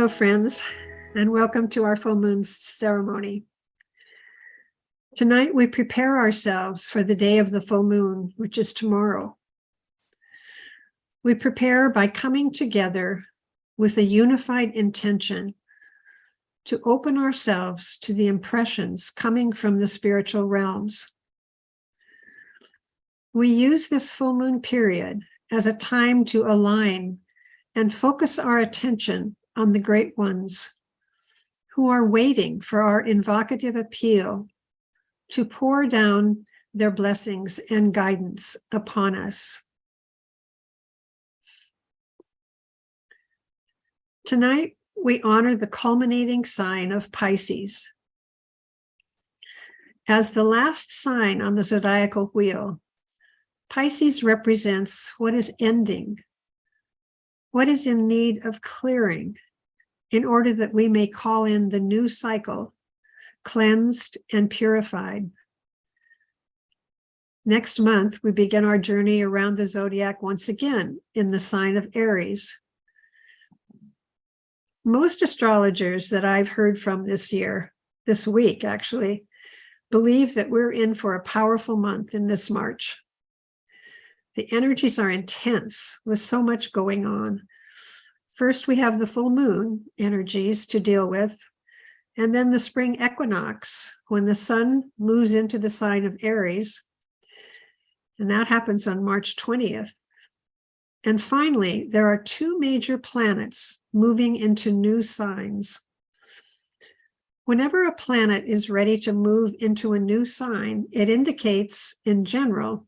Hello, friends, and welcome to our full moon ceremony. Tonight, we prepare ourselves for the day of the full moon, which is tomorrow. We prepare by coming together with a unified intention to open ourselves to the impressions coming from the spiritual realms. We use this full moon period as a time to align and focus our attention on the great ones who are waiting for our invocative appeal to pour down their blessings and guidance upon us. Tonight, we honor the culminating sign of Pisces. As the last sign on the zodiacal wheel, Pisces represents what is ending, what is in need of clearing, in order that we may call in the new cycle, cleansed and purified. Next month, we begin our journey around the zodiac once again in the sign of Aries. Most astrologers that I've heard from this week actually, believe that we're in for a powerful month in this March. The energies are intense with so much going on. First, we have the full moon energies to deal with, and then the spring equinox, when the sun moves into the sign of Aries, and that happens on March 20th. And finally, there are two major planets moving into new signs. Whenever a planet is ready to move into a new sign, it indicates, in general,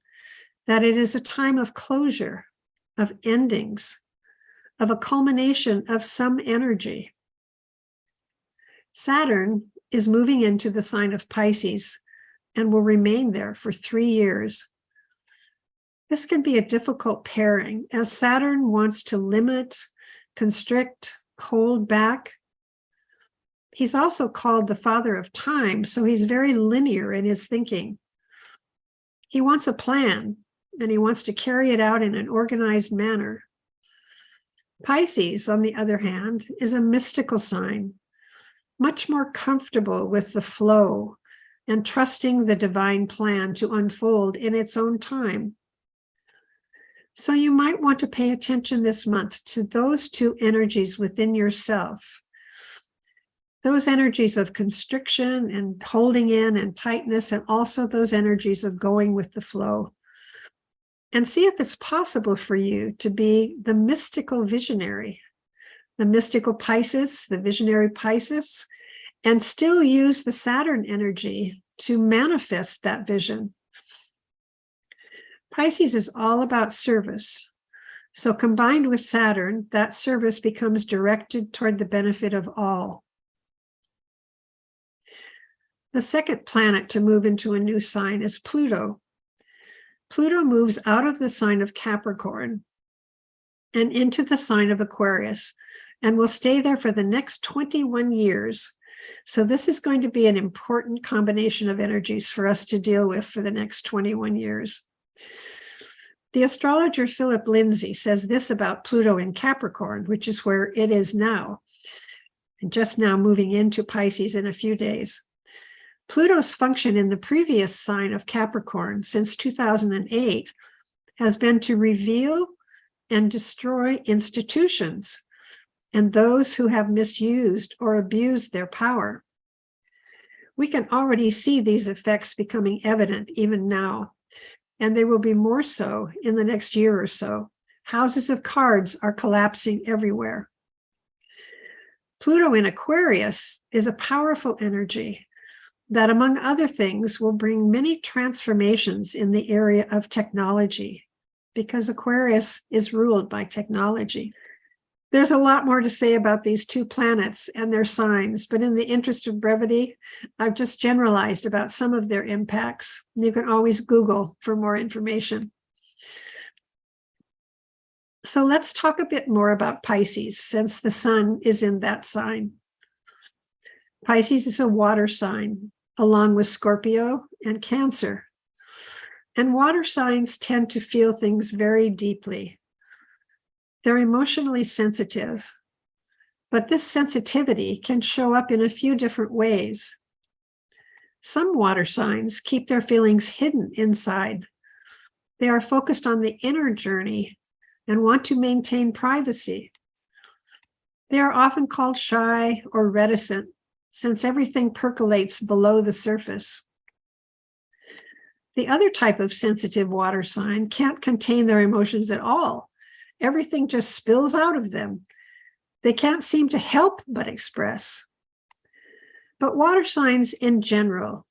that it is a time of closure, of endings, of a culmination of some energy. Saturn is moving into the sign of Pisces and will remain there for 3 years. This can be a difficult pairing, as Saturn wants to limit, constrict, hold back. He's also called the father of time, so he's very linear in his thinking. He wants a plan, and he wants to carry it out in an organized manner. Pisces, on the other hand, is a mystical sign, much more comfortable with the flow and trusting the divine plan to unfold in its own time. So you might want to pay attention this month to those two energies within yourself. Those energies of constriction and holding in and tightness, and also those energies of going with the flow. And see if it's possible for you to be the mystical visionary, the mystical Pisces, the visionary Pisces, and still use the Saturn energy to manifest that vision. Pisces is all about service. So combined with Saturn, that service becomes directed toward the benefit of all. The second planet to move into a new sign is Pluto. Pluto moves out of the sign of Capricorn and into the sign of Aquarius, and will stay there for the next 21 years. So this is going to be an important combination of energies for us to deal with for the next 21 years. The astrologer Philip Lindsay says this about Pluto in Capricorn, which is where it is now, and just now moving into Pisces in a few days. Pluto's function in the previous sign of Capricorn since 2008 has been to reveal and destroy institutions and those who have misused or abused their power. We can already see these effects becoming evident even now, and they will be more so in the next year or so. Houses of cards are collapsing everywhere. Pluto in Aquarius is a powerful energy that, among other things, will bring many transformations in the area of technology, because Aquarius is ruled by technology. There's a lot more to say about these two planets and their signs, but in the interest of brevity, I've just generalized about some of their impacts. You can always Google for more information. So let's talk a bit more about Pisces, since the sun is in that sign. Pisces is a water sign, along with Scorpio and Cancer. And water signs tend to feel things very deeply. They're emotionally sensitive, But this sensitivity can show up in a few different ways. Some water signs keep their feelings hidden inside. They are focused on the inner journey and want to maintain privacy. They are often called shy or reticent, since everything percolates below the surface. The other type of sensitive water sign can't contain their emotions at all. Everything just spills out of them. They can't seem to help but express. But water signs in general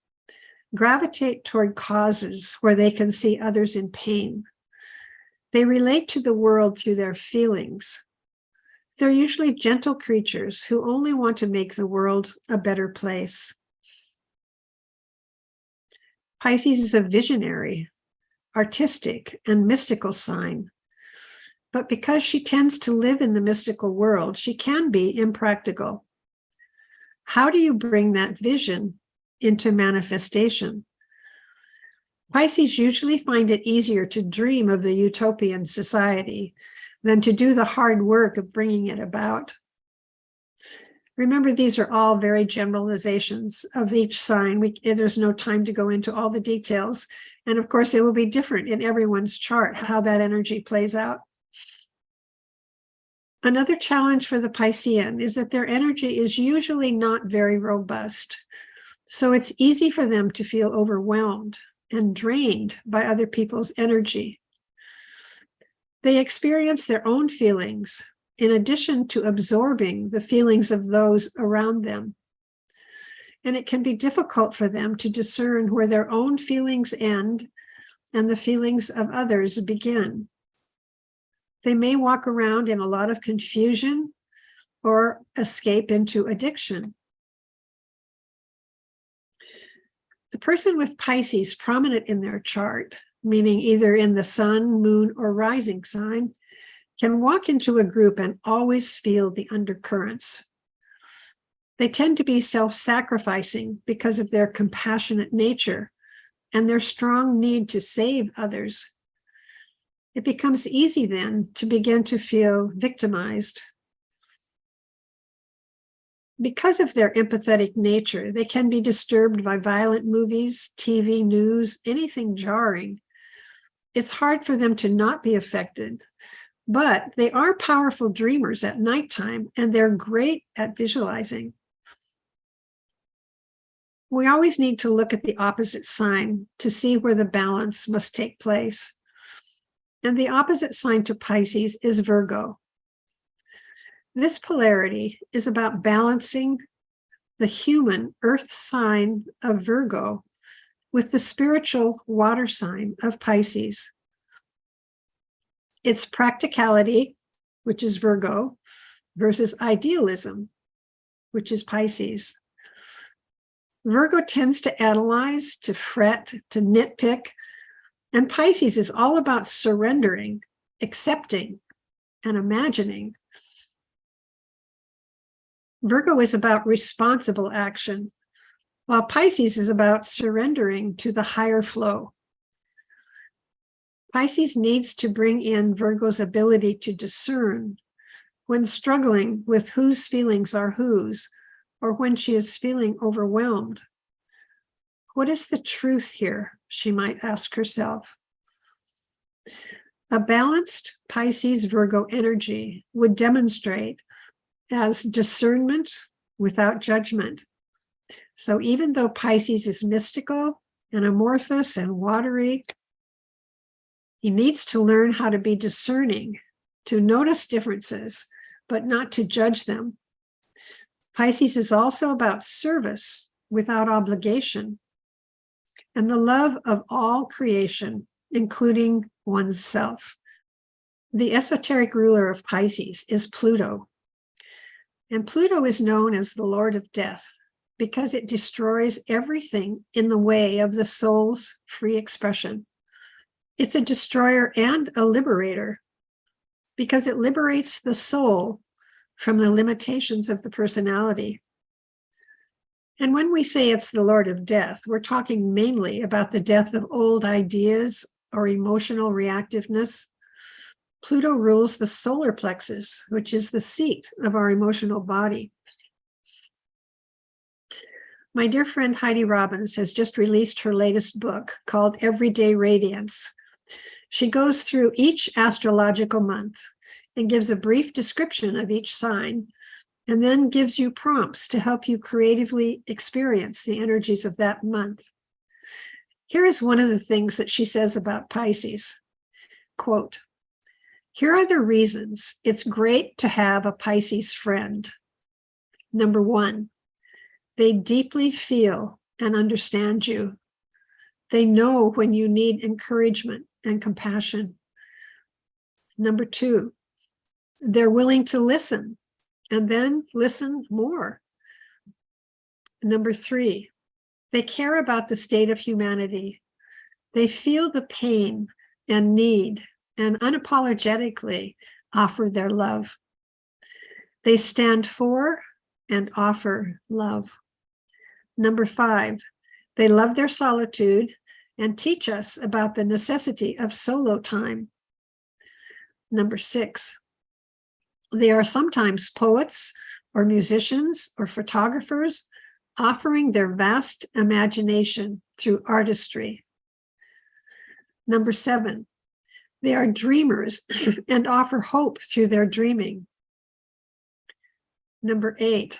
gravitate toward causes where they can see others in pain. They relate to the world through their feelings. They're usually gentle creatures who only want to make the world a better place. Pisces is a visionary, artistic, and mystical sign. But because she tends to live in the mystical world, she can be impractical. How do you bring that vision into manifestation? Pisces usually find it easier to dream of the utopian society than to do the hard work of bringing it about. Remember, these are all very generalizations of each sign. There's no time to go into all the details. And of course, it will be different in everyone's chart, how that energy plays out. Another challenge for the Piscean is that their energy is usually not very robust. So it's easy for them to feel overwhelmed and drained by other people's energy. They experience their own feelings in addition to absorbing the feelings of those around them. And it can be difficult for them to discern where their own feelings end and the feelings of others begin. They may walk around in a lot of confusion or escape into addiction. The person with Pisces prominent in their chart, meaning either in the sun, moon, or rising sign, can walk into a group and always feel the undercurrents. They tend to be self-sacrificing because of their compassionate nature and their strong need to save others. It becomes easy then to begin to feel victimized. Because of their empathetic nature, they can be disturbed by violent movies, TV news, anything jarring. It's hard for them to not be affected, but they are powerful dreamers at nighttime, and they're great at visualizing. We always need to look at the opposite sign to see where the balance must take place. And the opposite sign to Pisces is Virgo. This polarity is about balancing the human earth sign of Virgo with the spiritual water sign of Pisces. It's practicality, which is Virgo, versus idealism, which is Pisces. Virgo tends to analyze, to fret, to nitpick, and Pisces is all about surrendering, accepting, and imagining. Virgo is about responsible action, while Pisces is about surrendering to the higher flow. Pisces needs to bring in Virgo's ability to discern when struggling with whose feelings are whose, or when she is feeling overwhelmed. What is the truth here? She might ask herself. A balanced Pisces-Virgo energy would demonstrate as discernment without judgment. So even though Pisces is mystical and amorphous and watery, he needs to learn how to be discerning, to notice differences, but not to judge them. Pisces is also about service without obligation and the love of all creation, including one's self. The esoteric ruler of Pisces is Pluto. And Pluto is known as the Lord of Death because it destroys everything in the way of the soul's free expression. It's a destroyer and a liberator because it liberates the soul from the limitations of the personality. And when we say it's the Lord of Death, we're talking mainly about the death of old ideas or emotional reactiveness. Pluto rules the solar plexus, which is the seat of our emotional body. My dear friend Heidi Robbins has just released her latest book called Everyday Radiance. She goes through each astrological month and gives a brief description of each sign, and then gives you prompts to help you creatively experience the energies of that month. Here is one of the things that she says about Pisces. Quote, "Here are the reasons it's great to have a Pisces friend. Number one, they deeply feel and understand you. They know when you need encouragement and compassion. Number two, they're willing to listen and then listen more. Number three, they care about the state of humanity. They feel the pain and need and unapologetically offer their love. They stand for and offer love. Number five, they love their solitude and teach us about the necessity of solo time. Number six, they are sometimes poets or musicians or photographers offering their vast imagination through artistry. Number seven, they are dreamers and offer hope through their dreaming. Number eight,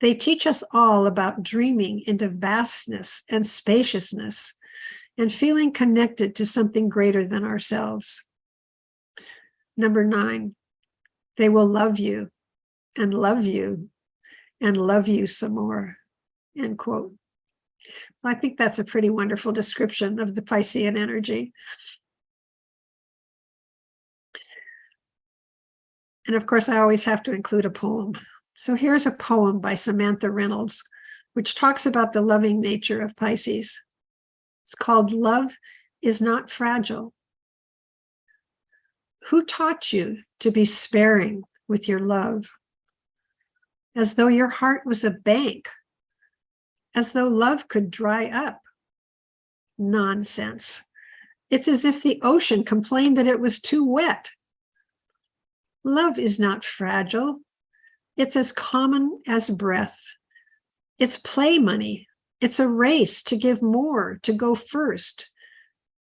they teach us all about dreaming into vastness and spaciousness and feeling connected to something greater than ourselves. Number nine, they will love you and love you and love you some more," end quote. So I think that's a pretty wonderful description of the Piscean energy. And of course, I always have to include a poem. So here's a poem by Samantha Reynolds, which talks about the loving nature of Pisces. It's called Love is Not Fragile. Who taught you to be sparing with your love? As though your heart was a bank, as though love could dry up. Nonsense. It's as if the ocean complained that it was too wet. Love is not fragile. It's as common as breath. It's play money. It's a race to give more, to go first,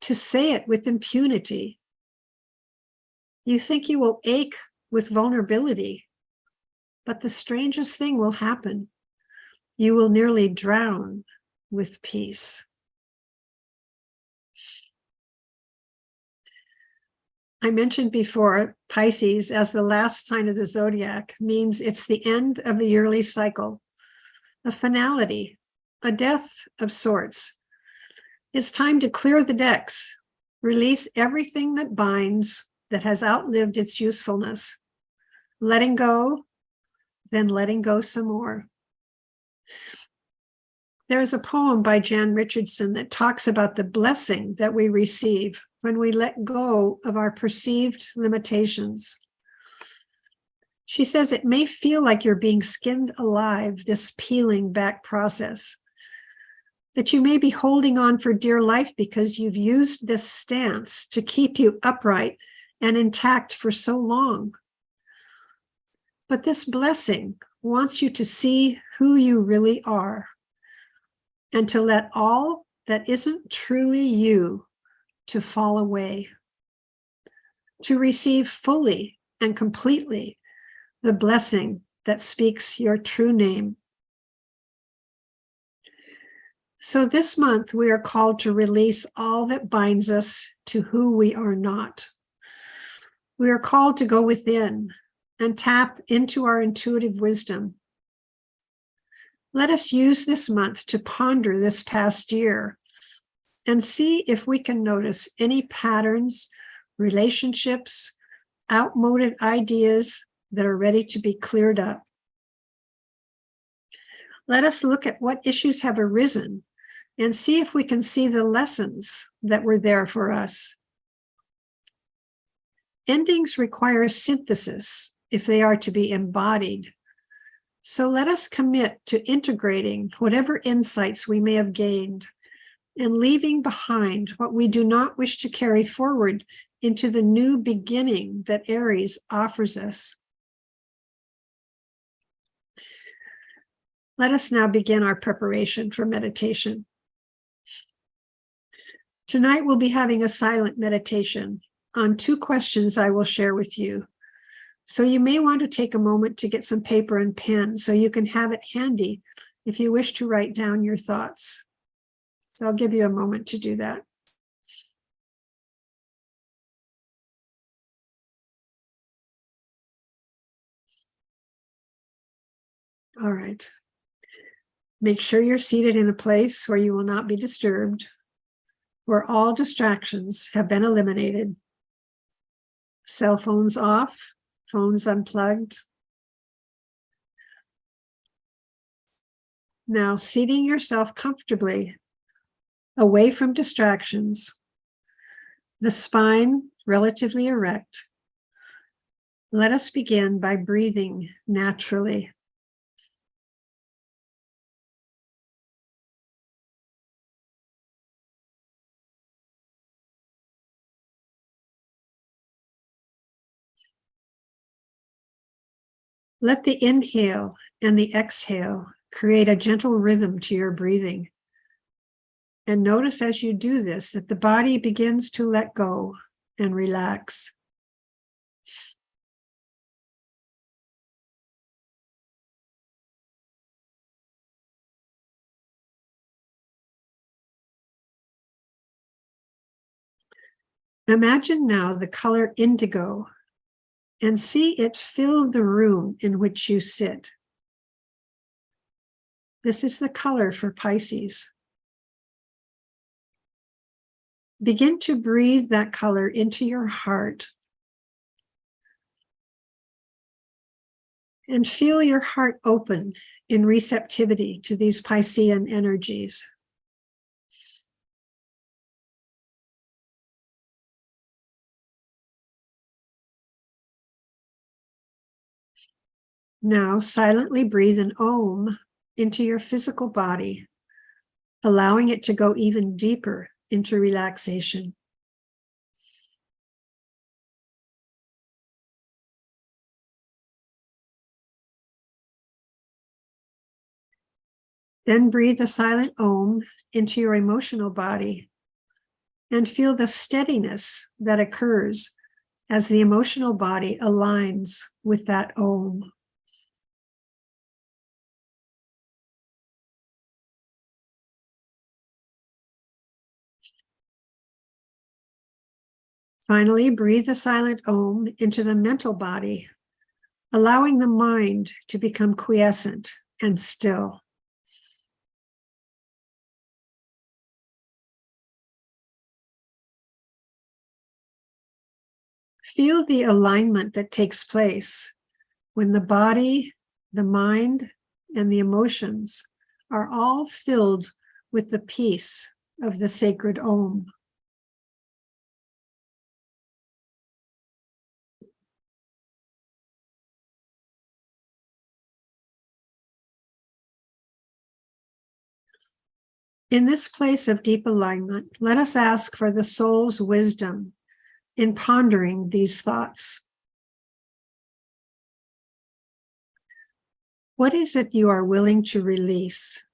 to say it with impunity. You think you will ache with vulnerability, but the strangest thing will happen. You will nearly drown with peace. I mentioned before, Pisces, as the last sign of the zodiac, means it's the end of a yearly cycle, a finality, a death of sorts. It's time to clear the decks, release everything that binds, that has outlived its usefulness. Letting go, then letting go some more. There's a poem by Jan Richardson that talks about the blessing that we receive when we let go of our perceived limitations. She says it may feel like you're being skinned alive, this peeling back process, that you may be holding on for dear life because you've used this stance to keep you upright and intact for so long. But this blessing wants you to see who you really are and to let all that isn't truly you to fall away, to receive fully and completely the blessing that speaks your true name. So this month, we are called to release all that binds us to who we are not. We are called to go within and tap into our intuitive wisdom. Let us use this month to ponder this past year and see if we can notice any patterns, relationships, outmoded ideas that are ready to be cleared up. Let us look at what issues have arisen and see if we can see the lessons that were there for us. Endings require synthesis if they are to be embodied. So let us commit to integrating whatever insights we may have gained and leaving behind what we do not wish to carry forward into the new beginning that Aries offers us. Let us now begin our preparation for meditation. Tonight we'll be having a silent meditation on 2 questions I will share with you. So you may want to take a moment to get some paper and pen so you can have it handy if you wish to write down your thoughts. So I'll give you a moment to do that. All right. Make sure you're seated in a place where you will not be disturbed, where all distractions have been eliminated. Cell phones off, phones unplugged. Now, seating yourself comfortably away from distractions, the spine relatively erect. Let us begin by breathing naturally. Let the inhale and the exhale create a gentle rhythm to your breathing. And notice as you do this that the body begins to let go and relax. Imagine now the color indigo and see it fill the room in which you sit. This is the color for Pisces. Begin to breathe that color into your heart and feel your heart open in receptivity to these Piscean energies. Now silently breathe an Om into your physical body, allowing it to go even deeper into relaxation. Then breathe a silent Om into your emotional body and feel the steadiness that occurs as the emotional body aligns with that Om. Finally, breathe a silent Om into the mental body, allowing the mind to become quiescent and still. Feel the alignment that takes place when the body, the mind, and the emotions are all filled with the peace of the sacred Om. In this place of deep alignment, let us ask for the soul's wisdom in pondering these thoughts. What is it you are willing to release?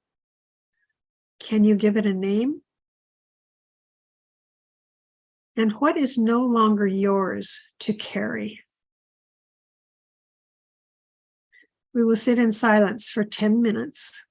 Can you give it a name? And what is no longer yours to carry? We will sit in silence for 10 minutes.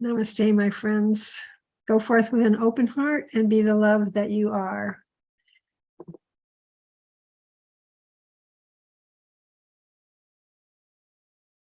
Namaste, my friends. Go forth with an open heart and be the love that you are.